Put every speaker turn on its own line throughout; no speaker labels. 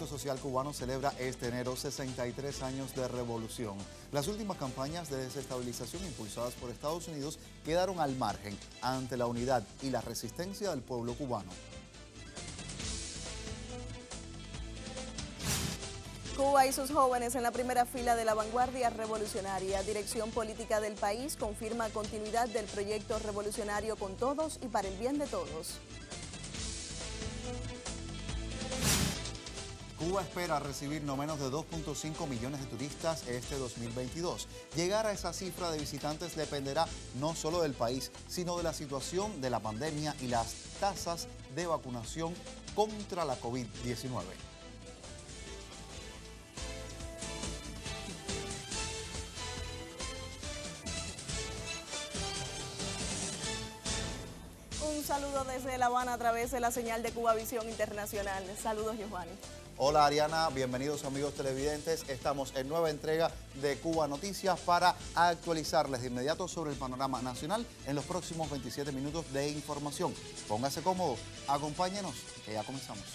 Servicio Social Cubano celebra este enero 63 años de revolución. Las últimas campañas de desestabilización impulsadas por Estados Unidos quedaron al margen ante la unidad y la resistencia del pueblo cubano.
Cuba y sus jóvenes en la primera fila de la vanguardia revolucionaria. Dirección política del país confirma continuidad del proyecto revolucionario con todos y para el bien de todos.
Cuba espera recibir no menos de 2.5 millones de turistas este 2022. Llegar a esa cifra de visitantes dependerá no solo del país, sino de la situación de la pandemia y las tasas de vacunación contra la COVID-19.
Un saludo desde La Habana a través de la señal de Cuba Visión Internacional. Saludos, Giovanni.
Hola Ariana, bienvenidos amigos televidentes. Estamos en nueva entrega de Cuba Noticias para actualizarles de inmediato sobre el panorama nacional en los próximos 27 minutos de información. Póngase cómodo, acompáñenos, que ya comenzamos.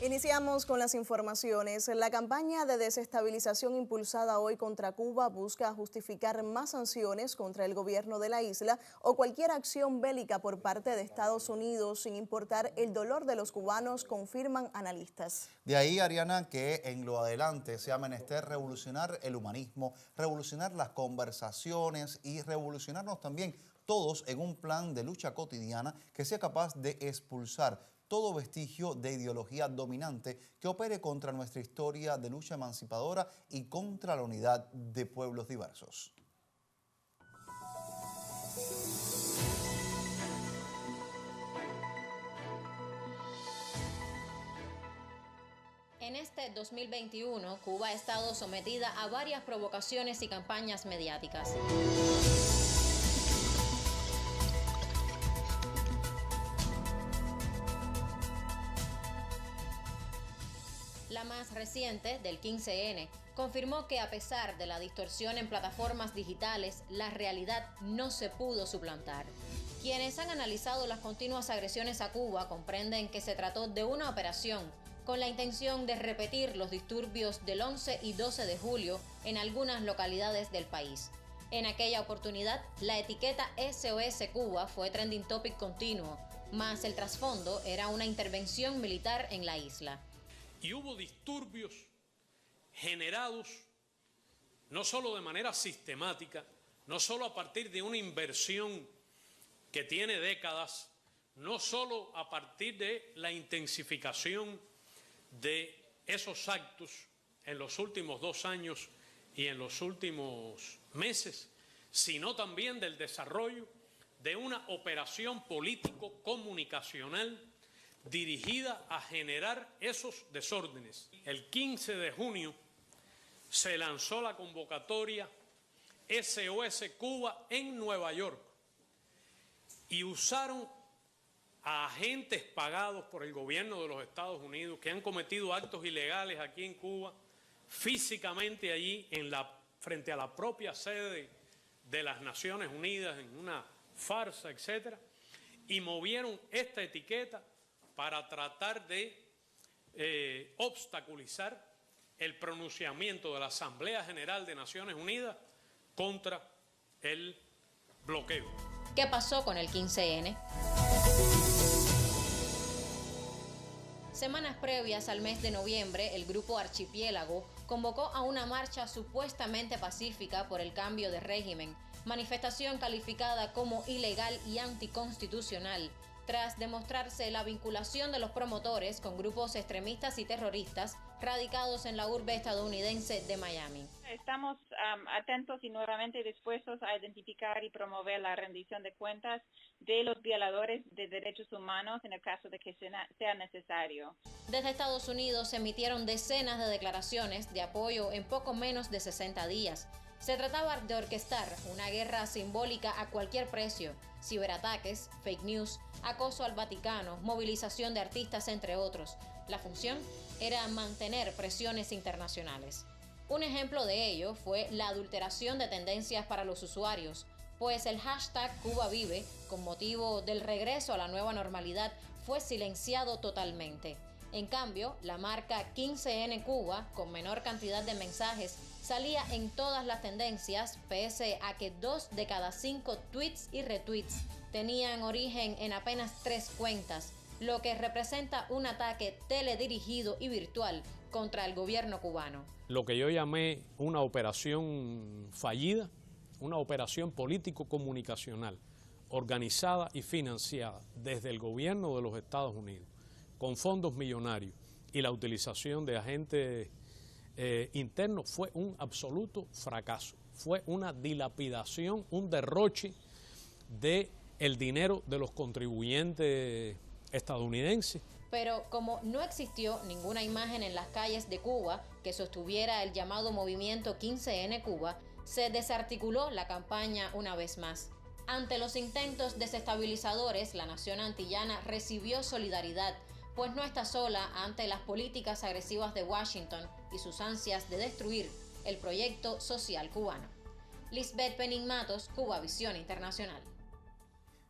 Iniciamos con las informaciones. La campaña de desestabilización impulsada hoy contra Cuba busca justificar más sanciones contra el gobierno de la isla o cualquier acción bélica por parte de Estados Unidos, sin importar el dolor de los cubanos, confirman analistas.
De ahí, Ariana, que en lo adelante sea menester revolucionar el humanismo, revolucionar las conversaciones y revolucionarnos también todos en un plan de lucha cotidiana que sea capaz de expulsar todo vestigio de ideología dominante que opere contra nuestra historia de lucha emancipadora y contra la unidad de pueblos diversos.
En este 2021, Cuba ha estado sometida a varias provocaciones y campañas mediáticas. La más reciente, del 15N, confirmó que a pesar de la distorsión en plataformas digitales, la realidad no se pudo suplantar. Quienes han analizado las continuas agresiones a Cuba comprenden que se trató de una operación con la intención de repetir los disturbios del 11 y 12 de julio en algunas localidades del país. En aquella oportunidad, la etiqueta SOS Cuba fue trending topic continuo, mas el trasfondo era una intervención militar en la isla.
Y hubo disturbios generados no solo de manera sistemática, no solo a partir de una inversión que tiene décadas, no solo a partir de la intensificación de esos actos en los últimos 2 años y en los últimos meses, sino también del desarrollo de una operación político-comunicacional dirigida a generar esos desórdenes. El 15 de junio se lanzó la convocatoria SOS Cuba en Nueva York y usaron a agentes pagados por el gobierno de los Estados Unidos que han cometido actos ilegales aquí en Cuba, físicamente allí frente a la propia sede de las Naciones Unidas en una farsa, etcétera, y movieron esta etiqueta para tratar de obstaculizar el pronunciamiento de la Asamblea General de Naciones Unidas contra el bloqueo.
¿Qué pasó con el 15N? Semanas previas al mes de noviembre, el grupo Archipiélago convocó a una marcha supuestamente pacífica por el cambio de régimen, manifestación calificada como ilegal y anticonstitucional, tras demostrarse la vinculación de los promotores con grupos extremistas y terroristas radicados en la urbe estadounidense de Miami.
Estamos atentos y nuevamente dispuestos a identificar y promover la rendición de cuentas de los violadores de derechos humanos en el caso de que sea necesario.
Desde Estados Unidos se emitieron decenas de declaraciones de apoyo en poco menos de 60 días. Se trataba de orquestar una guerra simbólica a cualquier precio, ciberataques, fake news, acoso al Vaticano, movilización de artistas, entre otros. La función era mantener presiones internacionales. Un ejemplo de ello fue la adulteración de tendencias para los usuarios, pues el hashtag Cuba Vive, con motivo del regreso a la nueva normalidad, fue silenciado totalmente. En cambio, la marca 15N Cuba, con menor cantidad de mensajes, salía en todas las tendencias, pese a que 2 de cada 5 tweets y retweets tenían origen en apenas 3 cuentas, lo que representa un ataque teledirigido y virtual contra el gobierno cubano.
Lo que yo llamé una operación fallida, una operación político-comunicacional, organizada y financiada desde el gobierno de los Estados Unidos, con fondos millonarios y la utilización de agentes internos, fue un absoluto fracaso. Fue una dilapidación, un derroche del dinero de los contribuyentes estadounidenses.
Pero como no existió ninguna imagen en las calles de Cuba que sostuviera el llamado movimiento 15N Cuba, se desarticuló la campaña una vez más. Ante los intentos desestabilizadores, la nación antillana recibió solidaridad, pues no está sola ante las políticas agresivas de Washington y sus ansias de destruir el proyecto social cubano. Lisbeth Penin Matos, Cubavisión Internacional.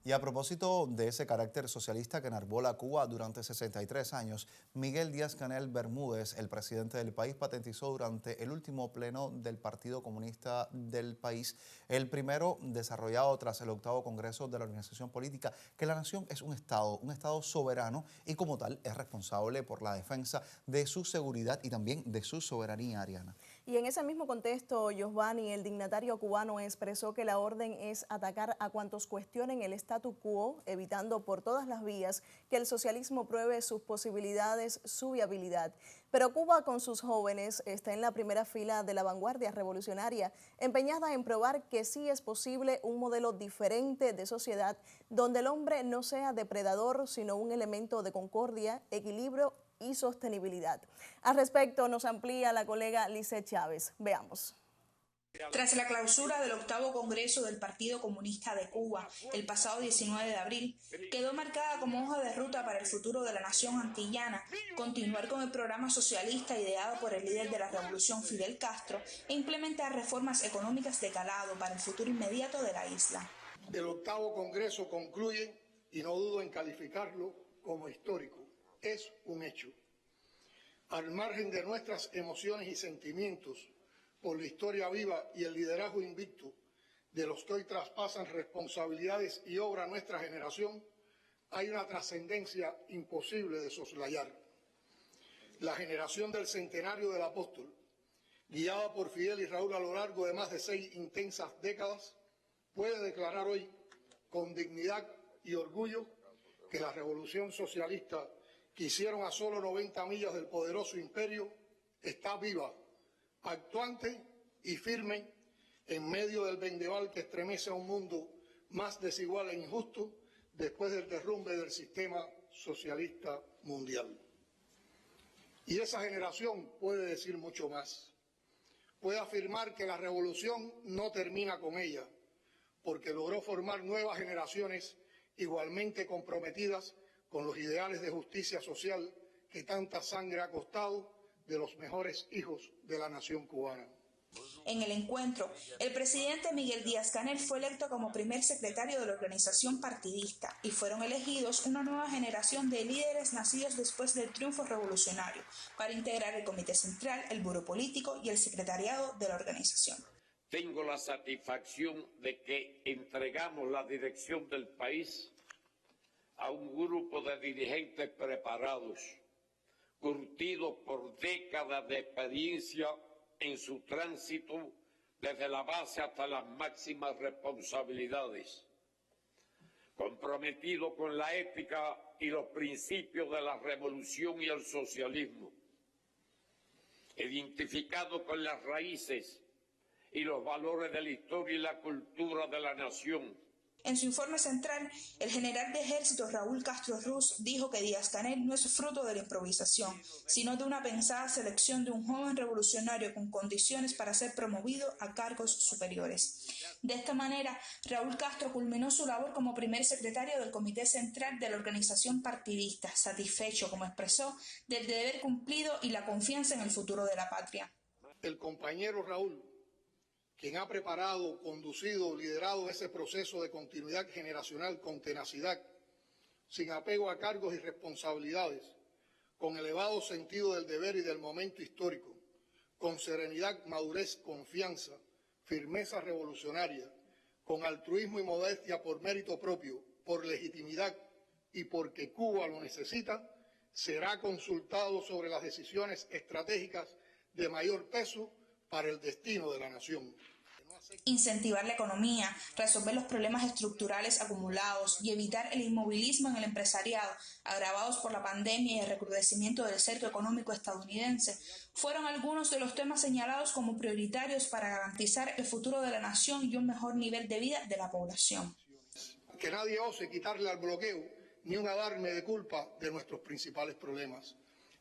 Y a propósito de ese carácter socialista que enarbola Cuba durante 63 años, Miguel Díaz-Canel Bermúdez, el presidente del país, patentizó durante el último pleno del Partido Comunista del país, el primero desarrollado tras el 8º Congreso de la Organización Política, que la nación es un Estado soberano y como tal es responsable por la defensa de su seguridad y también de su soberanía, Ariana.
Y en ese mismo contexto, Giovanni, el dignatario cubano, expresó que la orden es atacar a cuantos cuestionen el statu quo, evitando por todas las vías que el socialismo pruebe sus posibilidades, su viabilidad. Pero Cuba, con sus jóvenes, está en la primera fila de la vanguardia revolucionaria, empeñada en probar que sí es posible un modelo diferente de sociedad, donde el hombre no sea depredador, sino un elemento de concordia, equilibrio y sostenibilidad. Al respecto nos amplía la colega Lisette Chávez. Veamos.
Tras la clausura del 8º Congreso del Partido Comunista de Cuba el pasado 19 de abril, quedó marcada como hoja de ruta para el futuro de la nación antillana continuar con el programa socialista ideado por el líder de la revolución Fidel Castro e implementar reformas económicas de calado para el futuro inmediato de la isla.
El 8º Congreso concluye, y no dudo en calificarlo como histórico. Es un hecho. Al margen de nuestras emociones y sentimientos por la historia viva y el liderazgo invicto de los que hoy traspasan responsabilidades y obra a nuestra generación, hay una trascendencia imposible de soslayar. La generación del centenario del apóstol, guiada por Fidel y Raúl a lo largo de más de 6 intensas décadas, puede declarar hoy con dignidad y orgullo que la revolución socialista que hicieron a solo 90 millas del poderoso imperio, está viva, actuante y firme en medio del vendaval que estremece a un mundo más desigual e injusto después del derrumbe del sistema socialista mundial. Y esa generación puede decir mucho más. Puede afirmar que la revolución no termina con ella, porque logró formar nuevas generaciones igualmente comprometidas con los ideales de justicia social que tanta sangre ha costado de los mejores hijos de la nación cubana.
En el encuentro, el presidente Miguel Díaz-Canel fue electo como primer secretario de la organización partidista y fueron elegidos una nueva generación de líderes nacidos después del triunfo revolucionario para integrar el Comité Central, el Buró Político y el secretariado de la organización.
Tengo la satisfacción de que entregamos la dirección del país a un grupo de dirigentes preparados, curtidos por décadas de experiencia en su tránsito desde la base hasta las máximas responsabilidades, comprometidos con la ética y los principios de la revolución y el socialismo, identificados con las raíces y los valores de la historia y la cultura de la nación.
En su informe central, el general de ejército Raúl Castro Ruz dijo que Díaz-Canel no es fruto de la improvisación, sino de una pensada selección de un joven revolucionario con condiciones para ser promovido a cargos superiores. De esta manera, Raúl Castro culminó su labor como primer secretario del Comité Central de la organización partidista, satisfecho, como expresó, del deber cumplido y la confianza en el futuro de la patria.
El compañero Raúl, quien ha preparado, conducido, liderado ese proceso de continuidad generacional con tenacidad, sin apego a cargos y responsabilidades, con elevado sentido del deber y del momento histórico, con serenidad, madurez, confianza, firmeza revolucionaria, con altruismo y modestia por mérito propio, por legitimidad y porque Cuba lo necesita, será consultado sobre las decisiones estratégicas de mayor peso para el destino de la nación.
Incentivar la economía, resolver los problemas estructurales acumulados y evitar el inmovilismo en el empresariado, agravados por la pandemia y el recrudecimiento del cerco económico estadounidense, fueron algunos de los temas señalados como prioritarios para garantizar el futuro de la nación y un mejor nivel de vida de la población.
Que nadie ose quitarle al bloqueo ni un adarme de culpa de nuestros principales problemas.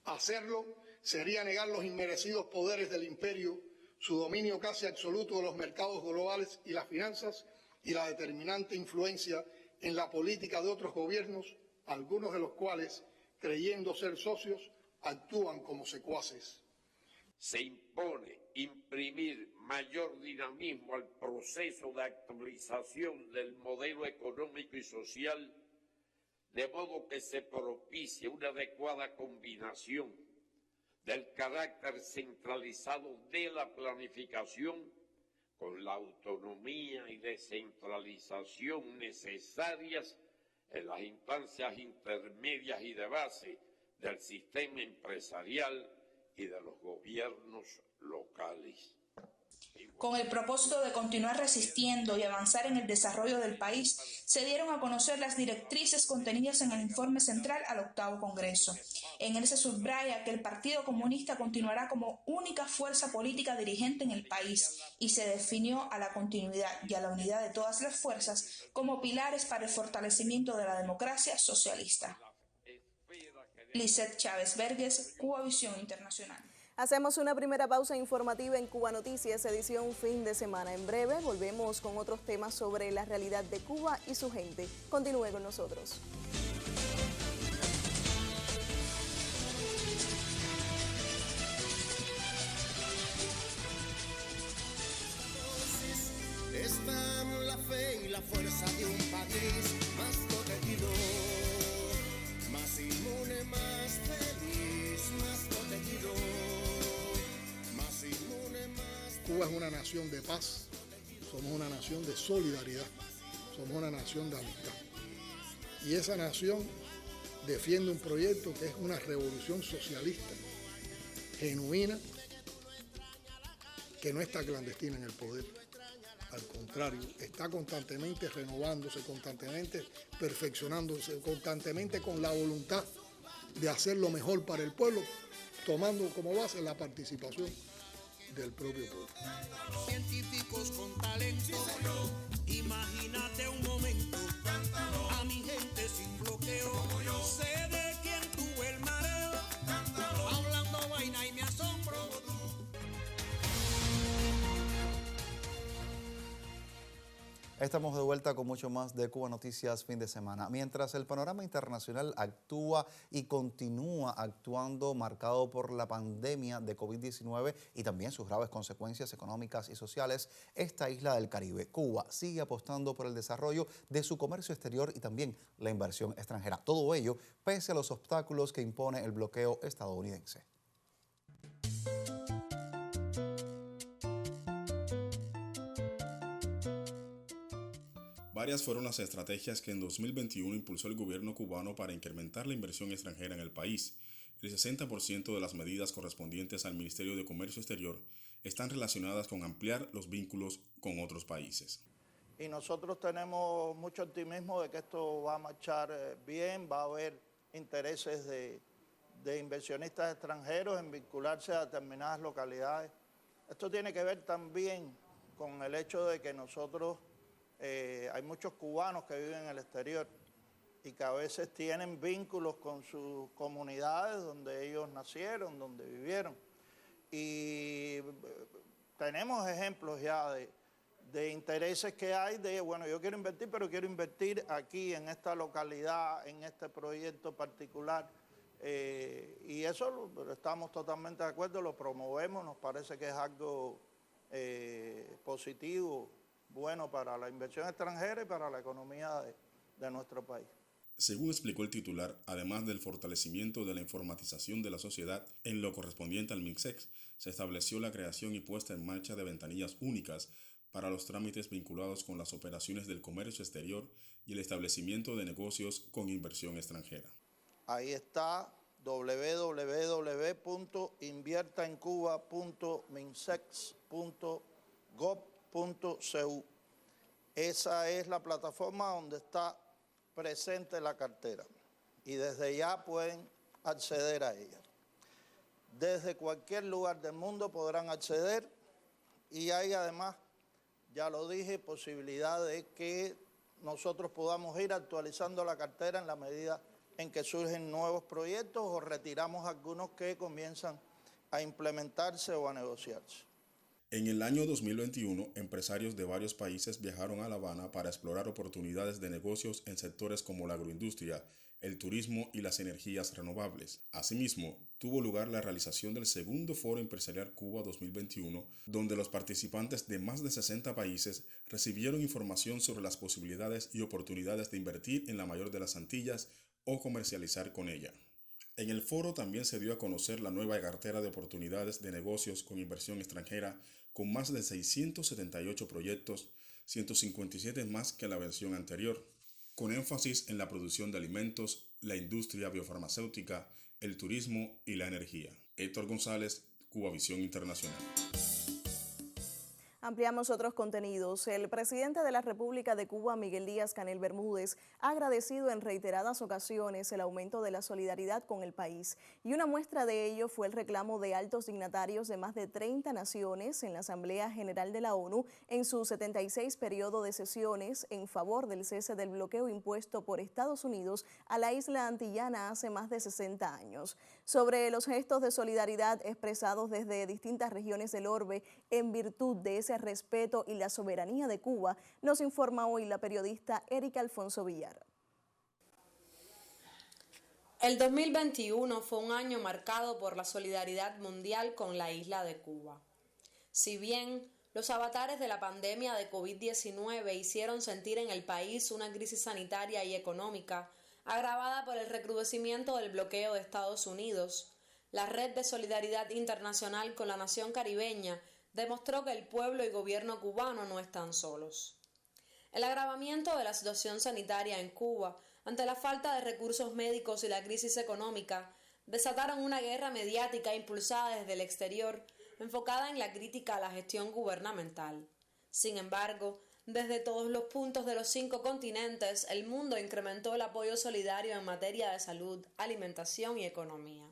Hacerlo sería negar los inmerecidos poderes del imperio, su dominio casi absoluto de los mercados globales y las finanzas y la determinante influencia en la política de otros gobiernos, algunos de los cuales, creyendo ser socios, actúan como secuaces.
Se impone imprimir mayor dinamismo al proceso de actualización del modelo económico y social, de modo que se propicie una adecuada combinación del carácter centralizado de la planificación con la autonomía y descentralización necesarias en las instancias intermedias y de base del sistema empresarial y de los gobiernos locales.
Con el propósito de continuar resistiendo y avanzar en el desarrollo del país, se dieron a conocer las directrices contenidas en el informe central al 8º Congreso. En él se subraya que el Partido Comunista continuará como única fuerza política dirigente en el país y se definió a la continuidad y a la unidad de todas las fuerzas como pilares para el fortalecimiento de la democracia socialista. Lizeth Chávez Verges, Cuba Visión Internacional.
Hacemos una primera pausa informativa en Cuba Noticias, edición fin de semana. En breve volvemos con otros temas sobre la realidad de Cuba y su gente. Continúe con nosotros.
Están la fe y la fuerza de un país más protegido, más inmune, más feliz, más protegido.
Cuba es una nación de paz, somos una nación de solidaridad, somos una nación de amistad. Y esa nación defiende un proyecto que es una revolución socialista, genuina, que no está clandestina en el poder. Al contrario, está constantemente renovándose, constantemente perfeccionándose, constantemente con la voluntad de hacer lo mejor para el pueblo, tomando como base la participación del propio pueblo.
Científicos con talento, imagínate un momento, a mi gente sin bloqueo, sé de quién tuvo el mareo, hablando vaina y me asombro.
Estamos de vuelta con mucho más de Cuba Noticias fin de semana. Mientras el panorama internacional actúa y continúa actuando marcado por la pandemia de COVID-19 y también sus graves consecuencias económicas y sociales, esta isla del Caribe, Cuba, sigue apostando por el desarrollo de su comercio exterior y también la inversión extranjera. Todo ello pese a los obstáculos que impone el bloqueo estadounidense.
Varias fueron las estrategias que en 2021 impulsó el gobierno cubano para incrementar la inversión extranjera en el país. El 60% de las medidas correspondientes al Ministerio de Comercio Exterior están relacionadas con ampliar los vínculos con otros países.
Y nosotros tenemos mucho optimismo de que esto va a marchar bien, va a haber intereses de inversionistas extranjeros en vincularse a determinadas localidades. Esto tiene que ver también con el hecho de que nosotros hay muchos cubanos que viven en el exterior y que a veces tienen vínculos con sus comunidades donde ellos nacieron, donde vivieron. Y tenemos ejemplos ya de intereses que hay de, bueno, yo quiero invertir, pero quiero invertir aquí, en esta localidad, en este proyecto particular. Y eso estamos totalmente de acuerdo, lo promovemos, nos parece que es algo positivo, bueno para la inversión extranjera y para la economía de nuestro país.
Según explicó el titular, además del fortalecimiento de la informatización de la sociedad en lo correspondiente al MINSEX, se estableció la creación y puesta en marcha de ventanillas únicas para los trámites vinculados con las operaciones del comercio exterior y el establecimiento de negocios con inversión extranjera.
Ahí está www.inviertaencuba.minsex.gov.cu. Esa es la plataforma donde está presente la cartera y desde ya pueden acceder a ella. Desde cualquier lugar del mundo podrán acceder y hay además, ya lo dije, posibilidad de que nosotros podamos ir actualizando la cartera en la medida en que surgen nuevos proyectos o retiramos algunos que comienzan a implementarse o a negociarse.
En el año 2021, empresarios de varios países viajaron a La Habana para explorar oportunidades de negocios en sectores como la agroindustria, el turismo y las energías renovables. Asimismo, tuvo lugar la realización del segundo Foro Empresarial Cuba 2021, donde los participantes de más de 60 países recibieron información sobre las posibilidades y oportunidades de invertir en la mayor de las Antillas o comercializar con ella. En el foro también se dio a conocer la nueva cartera de oportunidades de negocios con inversión extranjera, con más de 678 proyectos, 157 más que la versión anterior, con énfasis en la producción de alimentos, la industria biofarmacéutica, el turismo y la energía. Héctor González, Cubavisión Internacional.
Ampliamos otros contenidos. El presidente de la República de Cuba, Miguel Díaz-Canel Bermúdez, ha agradecido en reiteradas ocasiones el aumento de la solidaridad con el país. Y una muestra de ello fue el reclamo de altos dignatarios de más de 30 naciones en la Asamblea General de la ONU en su 76 periodo de sesiones en favor del cese del bloqueo impuesto por Estados Unidos a la isla antillana hace más de 60 años. Sobre los gestos de solidaridad expresados desde distintas regiones del orbe en virtud de ese respeto y la soberanía de Cuba, nos informa hoy la periodista Erika Alfonso Villar.
El 2021 fue un año marcado por la solidaridad mundial con la isla de Cuba. Si bien los avatares de la pandemia de COVID-19 hicieron sentir en el país una crisis sanitaria y económica agravada por el recrudecimiento del bloqueo de Estados Unidos, la Red de Solidaridad Internacional con la nación caribeña demostró que el pueblo y gobierno cubano no están solos. El agravamiento de la situación sanitaria en Cuba, ante la falta de recursos médicos y la crisis económica, desataron una guerra mediática impulsada desde el exterior, enfocada en la crítica a la gestión gubernamental. Sin embargo, desde todos los puntos de los 5 continentes, el mundo incrementó el apoyo solidario en materia de salud, alimentación y economía.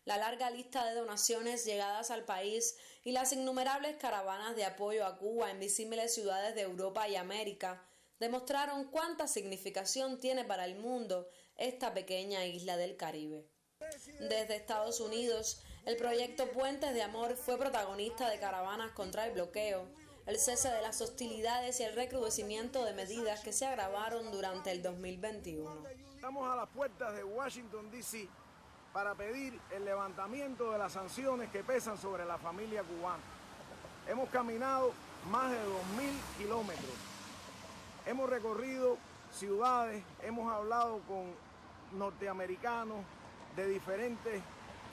La larga lista de donaciones llegadas al país y las innumerables caravanas de apoyo a Cuba en disímiles ciudades de Europa y América demostraron cuánta significación tiene para el mundo esta pequeña isla del Caribe. Desde Estados Unidos, el proyecto Puentes de Amor fue protagonista de caravanas contra el bloqueo, el cese de las hostilidades y el recrudecimiento de medidas que se agravaron durante el 2021.
Estamos a las puertas de Washington, D.C., para pedir el levantamiento de las sanciones que pesan sobre la familia cubana. Hemos caminado más de 2.000 kilómetros. Hemos recorrido ciudades, hemos hablado con norteamericanos de diferentes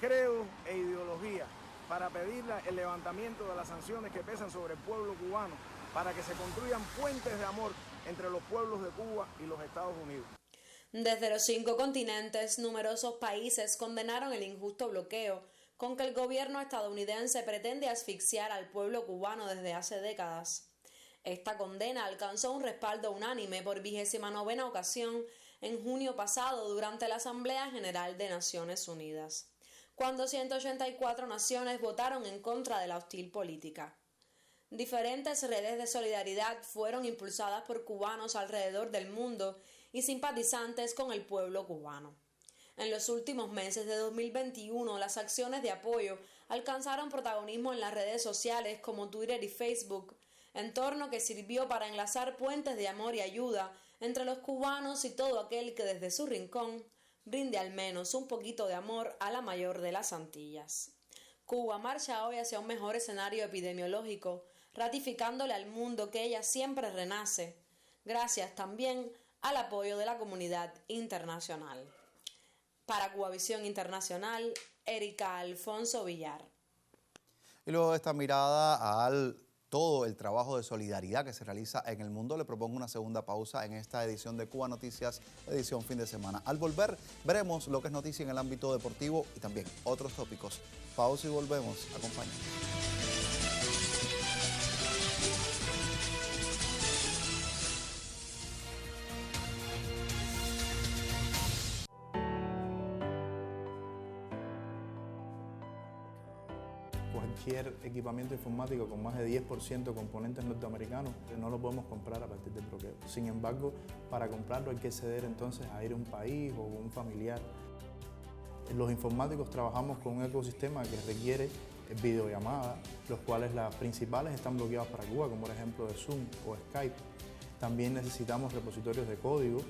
credos e ideologías para pedir el levantamiento de las sanciones que pesan sobre el pueblo cubano, para que se construyan puentes de amor entre los pueblos de Cuba y los Estados Unidos.
Desde los 5 continentes, numerosos países condenaron el injusto bloqueo con que el gobierno estadounidense pretende asfixiar al pueblo cubano desde hace décadas. Esta condena alcanzó un respaldo unánime por 29ª ocasión en junio pasado durante la Asamblea General de Naciones Unidas, cuando 184 naciones votaron en contra de la hostil política. diferentes redes de solidaridad fueron impulsadas por cubanos alrededor del mundo y simpatizantes con el pueblo cubano. En los últimos meses de 2021, las acciones de apoyo alcanzaron protagonismo en las redes sociales como Twitter y Facebook, entorno que sirvió para enlazar puentes de amor y ayuda entre los cubanos y todo aquel que desde su rincón brinde al menos un poquito de amor a la mayor de las Antillas. Cuba marcha hoy hacia un mejor escenario epidemiológico, ratificándole al mundo que ella siempre renace, gracias también al apoyo de la comunidad internacional. Para Cubavisión Internacional, Erika Alfonso Villar.
Y luego de esta mirada al todo el trabajo de solidaridad que se realiza en el mundo, le propongo una segunda pausa en esta edición de Cuba Noticias, edición fin de semana. Al volver, veremos lo que es noticia en el ámbito deportivo y también otros tópicos. Pausa y volvemos. Acompáñanos.
Cualquier equipamiento informático con más de 10% de componentes norteamericanos no lo podemos comprar a partir del bloqueo. Sin embargo, para comprarlo hay que ceder entonces a ir a un país o un familiar. Los informáticos trabajamos con un ecosistema que requiere videollamadas, los cuales las principales están bloqueadas para Cuba, como por ejemplo de Zoom o Skype. También necesitamos repositorios de código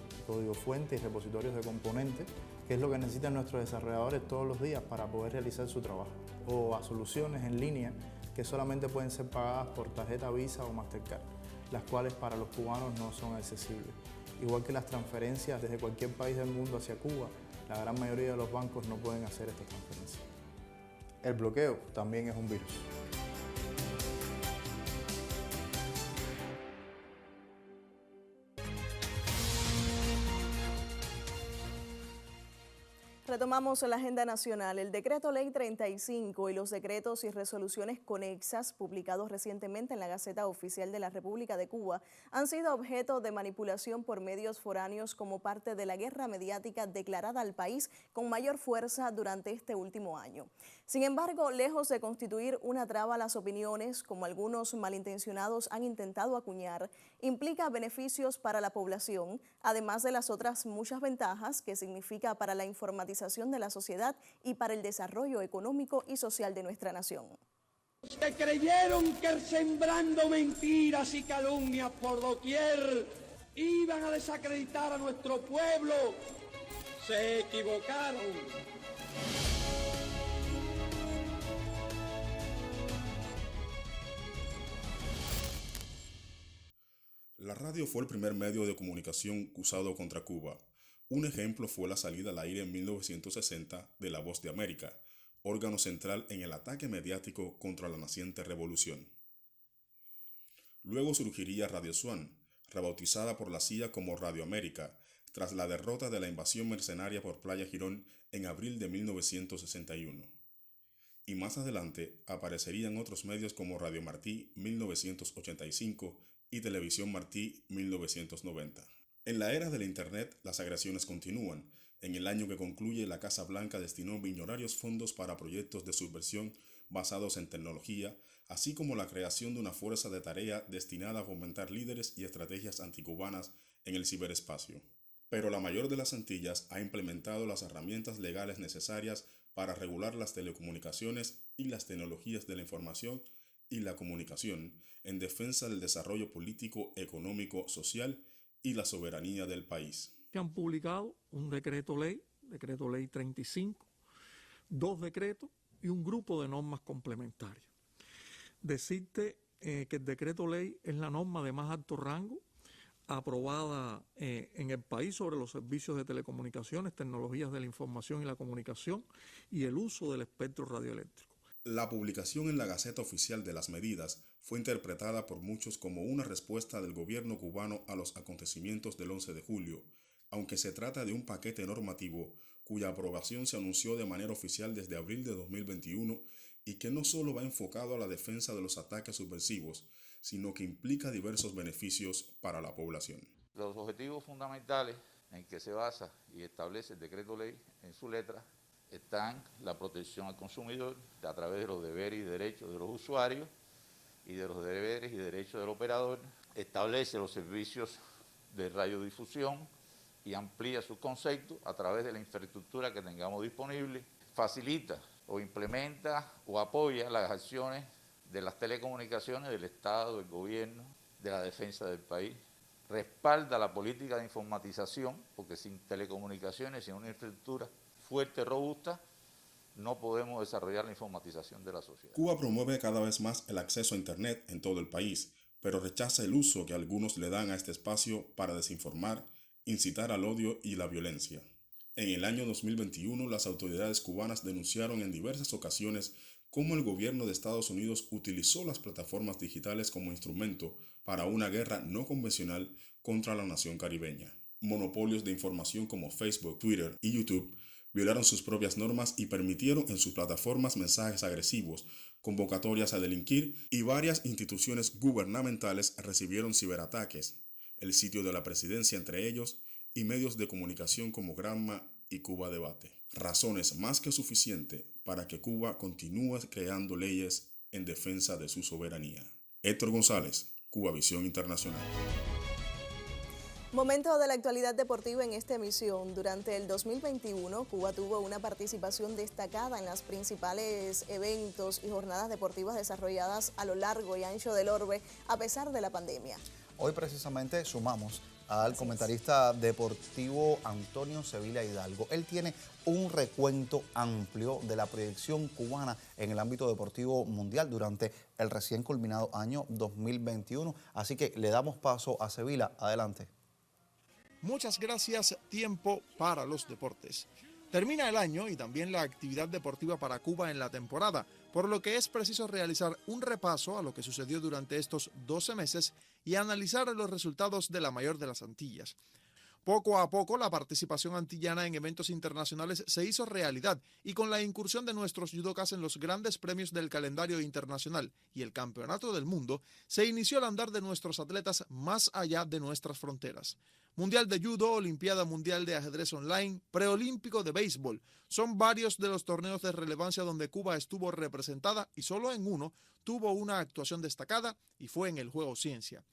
fuente y repositorios de componentes, que es lo que necesitan nuestros desarrolladores todos los días para poder realizar su trabajo. O a soluciones en línea que solamente pueden ser pagadas por tarjeta Visa o Mastercard, las cuales para los cubanos no son accesibles. Igual que las transferencias desde cualquier país del mundo hacia Cuba, la gran mayoría de los bancos no pueden hacer estas transferencias. El bloqueo también es un virus.
Retomamos la agenda nacional. El decreto ley 35 y los decretos y resoluciones conexas publicados recientemente en la Gaceta Oficial de la República de Cuba han sido objeto de manipulación por medios foráneos como parte de la guerra mediática declarada al país con mayor fuerza durante este último año. Sin embargo, lejos de constituir una traba a las opiniones, como algunos malintencionados han intentado acuñar, implica beneficios para la población, además de las otras muchas ventajas que significa para la informatización de la sociedad y para el desarrollo económico y social de nuestra nación.
Los que creyeron que sembrando mentiras y calumnias por doquier iban a desacreditar a nuestro pueblo, se equivocaron.
La radio fue el primer medio de comunicación usado contra Cuba. Un ejemplo fue la salida al aire en 1960 de La Voz de América, órgano central en el ataque mediático contra la naciente revolución. Luego surgiría Radio Swan, rebautizada por la CIA como Radio América, tras la derrota de la invasión mercenaria por Playa Girón en abril de 1961. Y más adelante aparecerían otros medios como Radio Martí 1985 y Televisión Martí 1990. En la era del Internet, las agresiones continúan. En el año que concluye, la Casa Blanca destinó millonarios fondos para proyectos de subversión basados en tecnología, así como la creación de una fuerza de tarea destinada a fomentar líderes y estrategias anticubanas en el ciberespacio. Pero la mayor de las Antillas ha implementado las herramientas legales necesarias para regular las telecomunicaciones y las tecnologías de la información y la comunicación en defensa del desarrollo político, económico, social y la soberanía del país.
Se han publicado un decreto ley 35, 2 decretos y un grupo de normas complementarias. Decirte que el decreto ley es la norma de más alto rango aprobada en el país sobre los servicios de telecomunicaciones, tecnologías de la información y la comunicación y el uso del espectro radioeléctrico.
La publicación en la Gaceta Oficial de las medidas fue interpretada por muchos como una respuesta del gobierno cubano a los acontecimientos del 11 de julio, aunque se trata de un paquete normativo cuya aprobación se anunció de manera oficial desde abril de 2021 y que no solo va enfocado a la defensa de los ataques subversivos, sino que implica diversos beneficios para la población.
Los objetivos fundamentales en que se basa y establece el decreto ley en su letra están la protección al consumidor a través de los deberes y derechos de los usuarios, y de los deberes y derechos del operador, establece los servicios de radiodifusión y amplía su concepto a través de la infraestructura que tengamos disponible, facilita o implementa o apoya las acciones de las telecomunicaciones del Estado, del gobierno, de la defensa del país, respalda la política de informatización, porque sin telecomunicaciones, sin una infraestructura fuerte, robusta, no podemos desarrollar la informatización de la sociedad.
Cuba promueve cada vez más el acceso a Internet en todo el país, pero rechaza el uso que algunos le dan a este espacio para desinformar, incitar al odio y la violencia. En el año 2021, las autoridades cubanas denunciaron en diversas ocasiones cómo el gobierno de Estados Unidos utilizó las plataformas digitales como instrumento para una guerra no convencional contra la nación caribeña. Monopolios de información como Facebook, Twitter y YouTube violaron sus propias normas y permitieron en sus plataformas mensajes agresivos, convocatorias a delinquir, y varias instituciones gubernamentales recibieron ciberataques, el sitio de la presidencia entre ellos, y medios de comunicación como Granma y Cuba Debate. Razones más que suficientes para que Cuba continúe creando leyes en defensa de su soberanía. Héctor González, Cubavisión Internacional.
Momento de la actualidad deportiva en esta emisión. Durante el 2021, Cuba tuvo una participación destacada en los principales eventos y jornadas deportivas desarrolladas a lo largo y ancho del orbe, a pesar de la pandemia.
Hoy precisamente sumamos al comentarista deportivo Antonio Sevilla Hidalgo. Él tiene un recuento amplio de la proyección cubana en el ámbito deportivo mundial durante el recién culminado año 2021. Así que le damos paso a Sevilla. Adelante.
Muchas gracias. Tiempo para los deportes. Termina el año y también la actividad deportiva para Cuba en la temporada, por lo que es preciso realizar un repaso a lo que sucedió durante estos 12 meses y analizar los resultados de la mayor de las Antillas. Poco a poco la participación antillana en eventos internacionales se hizo realidad y con la incursión de nuestros judocas en los grandes premios del calendario internacional y el Campeonato del Mundo, se inició el andar de nuestros atletas más allá de nuestras fronteras. Mundial de Judo, Olimpiada Mundial de Ajedrez Online, Preolímpico de Béisbol. Son varios de los torneos de relevancia donde Cuba estuvo representada y solo en uno tuvo una actuación destacada y fue en el Juego Ciencia.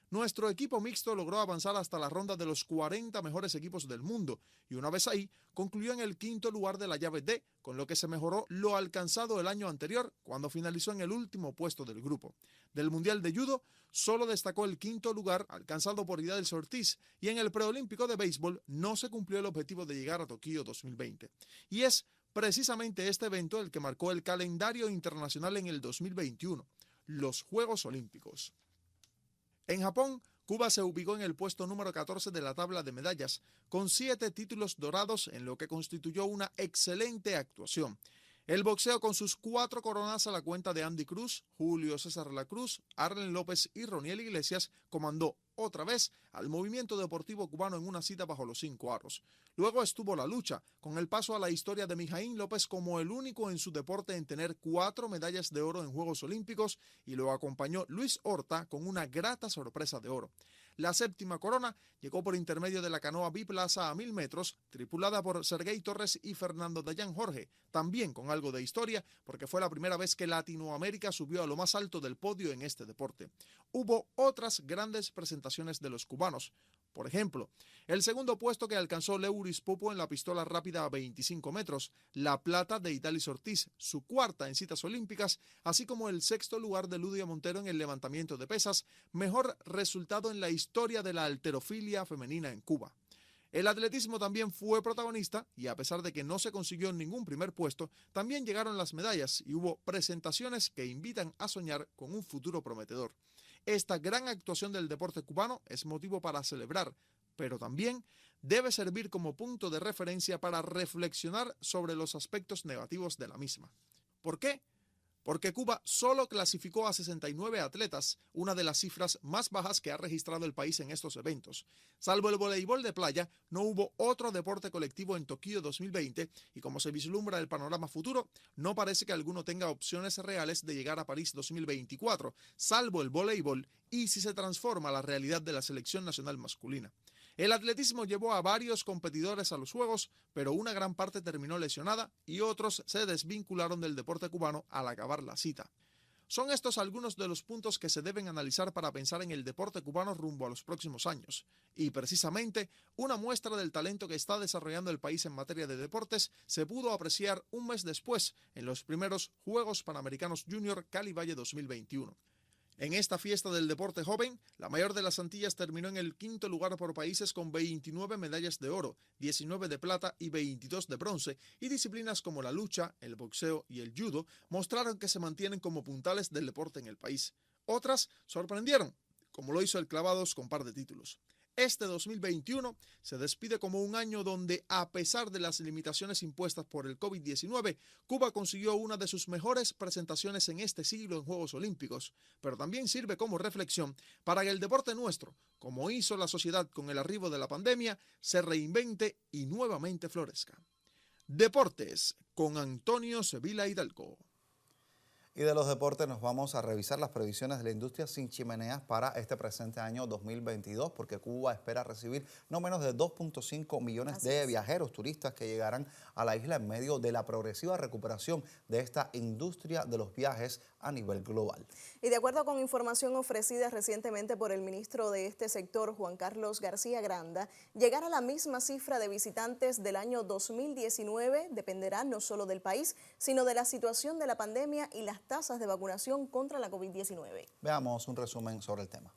Nuestro equipo mixto logró avanzar hasta la ronda de los 40 mejores equipos del mundo y una vez ahí concluyó en el quinto lugar de la llave D, con lo que se mejoró lo alcanzado el año anterior cuando finalizó en el último puesto del grupo. Del Mundial de Judo solo destacó el quinto lugar alcanzado por Idalis Ortiz y en el Preolímpico de Béisbol no se cumplió el objetivo de llegar a Tokio 2020. Y es precisamente este evento el que marcó el calendario internacional en el 2021, los Juegos Olímpicos. En Japón, Cuba se ubicó en el puesto número 14 de la tabla de medallas, con 7 títulos dorados en lo que constituyó una excelente actuación. El boxeo con sus 4 coronas a la cuenta de Andy Cruz, Julio César La Cruz, Arlen López y Roniel Iglesias comandó otra vez al movimiento deportivo cubano en una cita bajo los 5 aros. Luego estuvo la lucha, con el paso a la historia de Mijaín López como el único en su deporte en tener 4 medallas de oro en Juegos Olímpicos y lo acompañó Luis Horta con una grata sorpresa de oro. La séptima corona llegó por intermedio de la canoa biplaza a 1000 metros, tripulada por Sergey Torres y Fernando Dayan Jorge, también con algo de historia, porque fue la primera vez que Latinoamérica subió a lo más alto del podio en este deporte. Hubo otras grandes presentaciones de los cubanos. Por ejemplo, el segundo puesto que alcanzó Leuris Pupo en la pistola rápida a 25 metros, la plata de Idalis Ortiz, su cuarta en citas olímpicas, así como el sexto lugar de Ludia Montero en el levantamiento de pesas, mejor resultado en la historia de la halterofilia femenina en Cuba. El atletismo también fue protagonista y a pesar de que no se consiguió ningún primer puesto, también llegaron las medallas y hubo presentaciones que invitan a soñar con un futuro prometedor. Esta gran actuación del deporte cubano es motivo para celebrar, pero también debe servir como punto de referencia para reflexionar sobre los aspectos negativos de la misma. ¿Por qué? Porque Cuba solo clasificó a 69 atletas, una de las cifras más bajas que ha registrado el país en estos eventos. Salvo el voleibol de playa, no hubo otro deporte colectivo en Tokio 2020 y como se vislumbra el panorama futuro, no parece que alguno tenga opciones reales de llegar a París 2024, salvo el voleibol y si se transforma la realidad de la selección nacional masculina. El atletismo llevó a varios competidores a los Juegos, pero una gran parte terminó lesionada y otros se desvincularon del deporte cubano al acabar la cita. Son estos algunos de los puntos que se deben analizar para pensar en el deporte cubano rumbo a los próximos años. Y precisamente, una muestra del talento que está desarrollando el país en materia de deportes se pudo apreciar un mes después en los primeros Juegos Panamericanos Junior Cali Valle 2021. En esta fiesta del deporte joven, la mayor de las Antillas terminó en el quinto lugar por países con 29 medallas de oro, 19 de plata y 22 de bronce, y disciplinas como la lucha, el boxeo y el judo mostraron que se mantienen como puntales del deporte en el país. Otras sorprendieron, como lo hizo el clavados con par de títulos. Este 2021 se despide como un año donde, a pesar de las limitaciones impuestas por el COVID-19, Cuba consiguió una de sus mejores presentaciones en este siglo en Juegos Olímpicos, pero también sirve como reflexión para que el deporte nuestro, como hizo la sociedad con el arribo de la pandemia, se reinvente y nuevamente florezca. Deportes con Antonio Sevilla Hidalgo.
Y de los deportes nos vamos a revisar las previsiones de la industria sin chimeneas para este presente año 2022, porque Cuba espera recibir no menos de 2.5 millones de viajeros turistas que llegarán a la isla en medio de la progresiva recuperación de esta industria de los viajes a nivel global.
Y de acuerdo con información ofrecida recientemente por el ministro de este sector, Juan Carlos García Granda, llegar a la misma cifra de visitantes del año 2019 dependerá no solo del país, sino de la situación de la pandemia y las tasas de vacunación contra la COVID-19.
Veamos un resumen sobre el tema.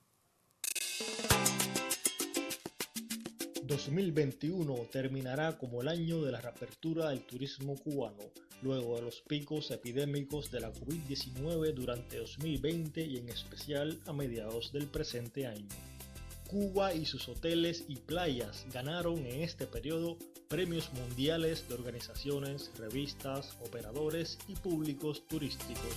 2021 terminará como el año de la reapertura del turismo cubano, luego de los picos epidémicos de la COVID-19 durante 2020 y en especial a mediados del presente año. Cuba y sus hoteles y playas ganaron en este periodo premios mundiales de organizaciones, revistas, operadores y públicos turísticos.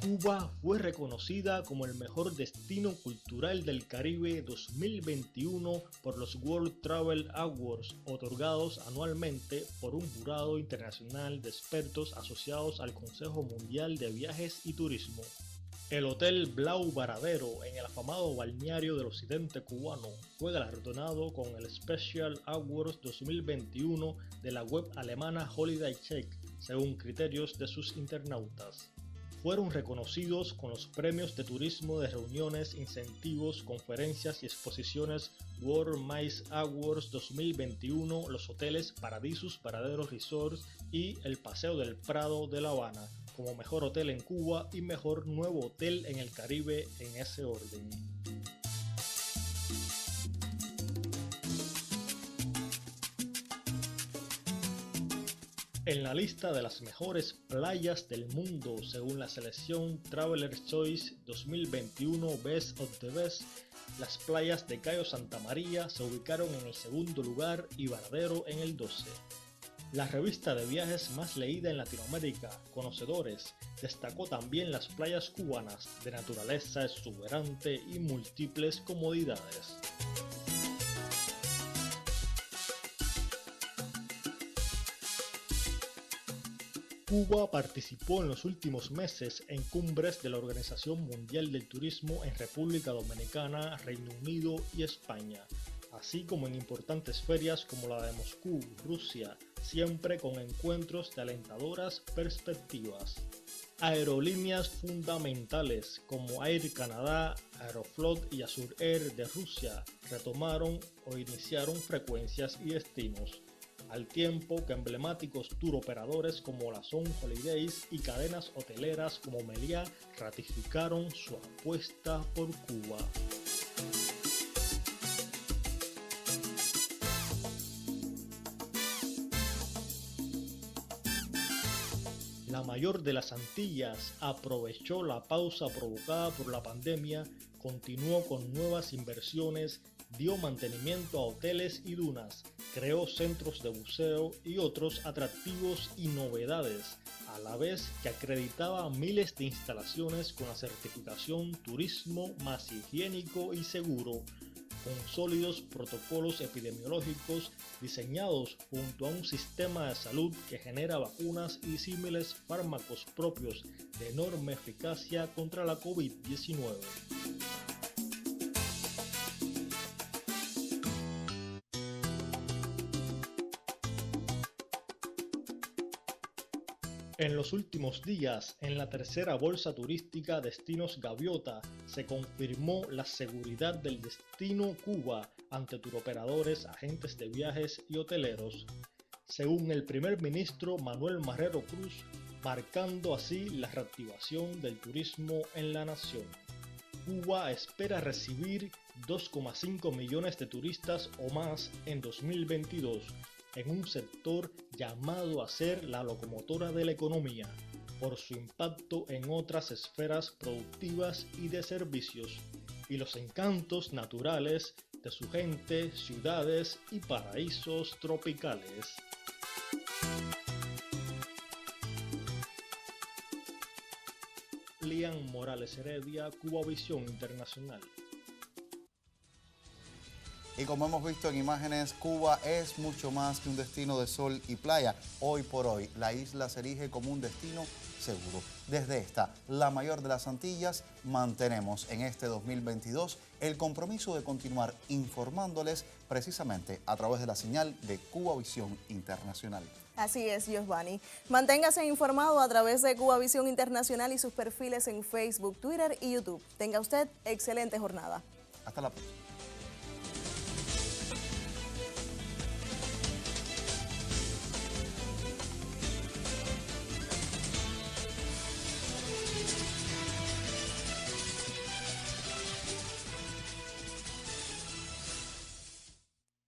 Cuba fue reconocida como el mejor destino cultural del Caribe 2021 por los World Travel Awards, otorgados anualmente por un jurado internacional de expertos asociados al Consejo Mundial de Viajes y Turismo. El Hotel Blau Varadero, en el afamado balneario del occidente cubano, fue galardonado con el Special Awards 2021 de la web alemana Holiday Check, según criterios de sus internautas. Fueron reconocidos con los premios de turismo de reuniones, incentivos, conferencias y exposiciones World MICE Awards 2021 los hoteles Paradisus Varadero Resorts y el Paseo del Prado de La Habana, como mejor hotel en Cuba y mejor nuevo hotel en el Caribe en ese orden. En la lista de las mejores playas del mundo según la selección Traveler's Choice 2021 Best of the Best, las playas de Cayo Santa María se ubicaron en el segundo lugar y Varadero en el 12. La revista de viajes más leída en Latinoamérica, Conocedores, destacó también las playas cubanas de naturaleza exuberante y múltiples comodidades. Cuba participó en los últimos meses en cumbres de la Organización Mundial del Turismo en República Dominicana, Reino Unido y España, así como en importantes ferias como la de Moscú, Rusia, siempre con encuentros de alentadoras perspectivas. Aerolíneas fundamentales como Air Canada, Aeroflot y Azur Air de Rusia retomaron o iniciaron frecuencias y destinos, al tiempo que emblemáticos tour operadores como la Sun Holidays y cadenas hoteleras como Meliá ratificaron su apuesta por Cuba. La mayor de las Antillas aprovechó la pausa provocada por la pandemia, continuó con nuevas inversiones, dio mantenimiento a hoteles y dunas, creó centros de buceo y otros atractivos y novedades, a la vez que acreditaba miles de instalaciones con la certificación Turismo Más Higiénico y Seguro, con sólidos protocolos epidemiológicos diseñados junto a un sistema de salud que genera vacunas y símiles fármacos propios de enorme eficacia contra la COVID-19. En los últimos días, en la tercera bolsa turística Destinos Gaviota, se confirmó la seguridad del destino Cuba ante turoperadores, agentes de viajes y hoteleros, según el primer ministro Manuel Marrero Cruz, marcando así la reactivación del turismo en la nación. Cuba espera recibir 2,5 millones de turistas o más en 2022, en un sector llamado a ser la locomotora de la economía, por su impacto en otras esferas productivas y de servicios, y los encantos naturales de su gente, ciudades y paraísos tropicales. Lian Morales Heredia, Cubavisión Internacional.
Y como hemos visto en imágenes, Cuba es mucho más que un destino de sol y playa. Hoy por hoy, la isla se erige como un destino seguro. Desde esta, la mayor de las Antillas, mantenemos en este 2022 el compromiso de continuar informándoles precisamente a través de la señal de Cubavisión Internacional.
Así es, Giovanni. Manténgase informado a través de Cubavisión Internacional y sus perfiles en Facebook, Twitter y YouTube. Tenga usted excelente jornada.
Hasta la próxima.